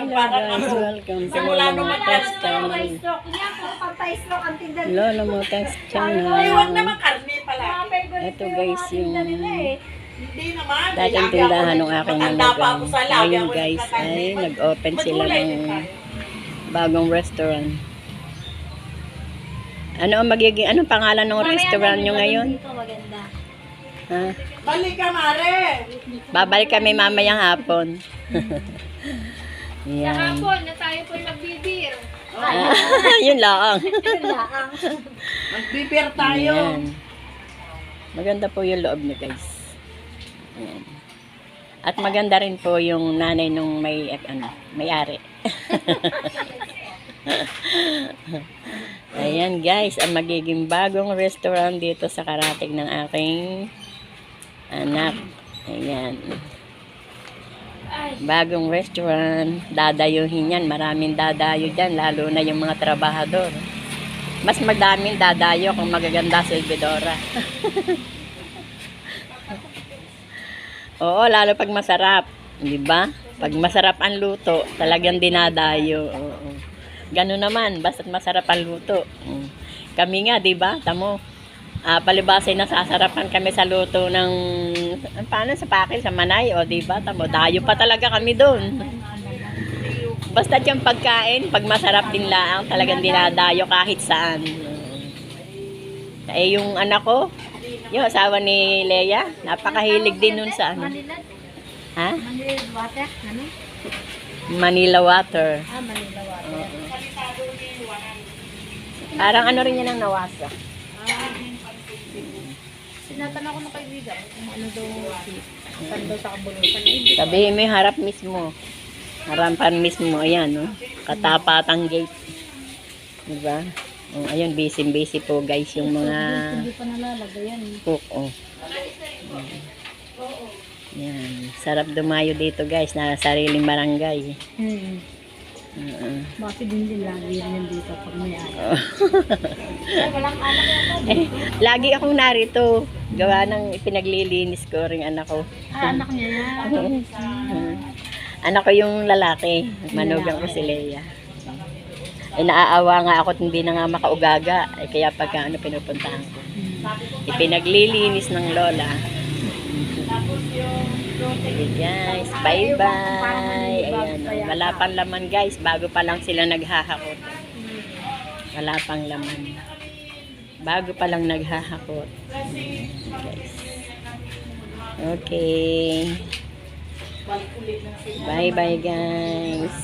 Hello para guys, welcome to simula Lolo nung Motex mataas channel. Channel. Lolo Motex Ay, huwag channel. naman karne pala. Ito guys yung Hindi naman. dating tindahan ng aking matanda pa manugang. ako sa lagi Ngayon ako guys nagkakarne. ay nag-open sila Magulay ng din tayo. bagong restaurant. Ano ang magiging, anong pangalan ng restaurant nyo ngayon? Maganda. Ha? Balik ka, Mare. Babalik kami mamayang hapon. Yan. Kahapon na tayo po nagbibir. Yun lang. Mag-prepare tayo. Ayan. Maganda po yung loob niya guys. Ayan. At maganda rin po yung nanay nung may-ari. Ayan guys, ang magiging bagong restaurant dito sa karatig ng aking anak. Ayan. Bagong restaurant. Dadayuhin yan. Maraming dadayo dyan. Lalo na yung mga trabahador. Mas madaming dadayo kung magaganda sa Silvidora. Oo, lalo pag masarap. Diba? Pag masarap ang luto, talagang dinadayo. Oo. Ganun naman, basta't masarap ang luto. Kami nga, diba? Tamo, palibasay nasasarapan kami sa luto ng, paano sa pakin, sa Manay, o diba? Tamo, dayo pa talaga kami doon. Basta't yung pagkain, pag masarap din lang, talagang dinadayo kahit saan. Eh, yung anak ko, yung asawa ni Leia, napakahilig din nun sa ano. Ha? Manila water? Ano? Manila Water. Manila water. Parang ano rin yan ang nawasa. Sinatanong ko ng kaibigan kung ano daw saan daw sa kabulutan. Sabihin mo yung harap mismo. Harapan mismo, ayan, no? Katapatang gate. Diba? Oh, ayun, busy po guys yung mga Hindi pa nalalagay yan. cook. Oh. Yan. Sarap dumayo dito guys, na sariling barangay. Bakit din lagi rin dito pag may ari. Walang anak yan. Eh, lagi akong narito. Gawa ng ipinaglilinis ko ring anak ko. Anak niya yan. Anak ko yung lalaki. Manugang ko si Leia. Eh, naaawa nga ako at hindi na nga makaugaga. Eh, kaya pagka pinupuntahan ko. Ipinaglilinis ng lola. Okay guys, bye-bye. Ayan, wala pang laman guys. Bago pa lang sila naghahakot. Wala pang laman. Bago pa lang naghahakot. Guys. Okay. Bye-bye guys.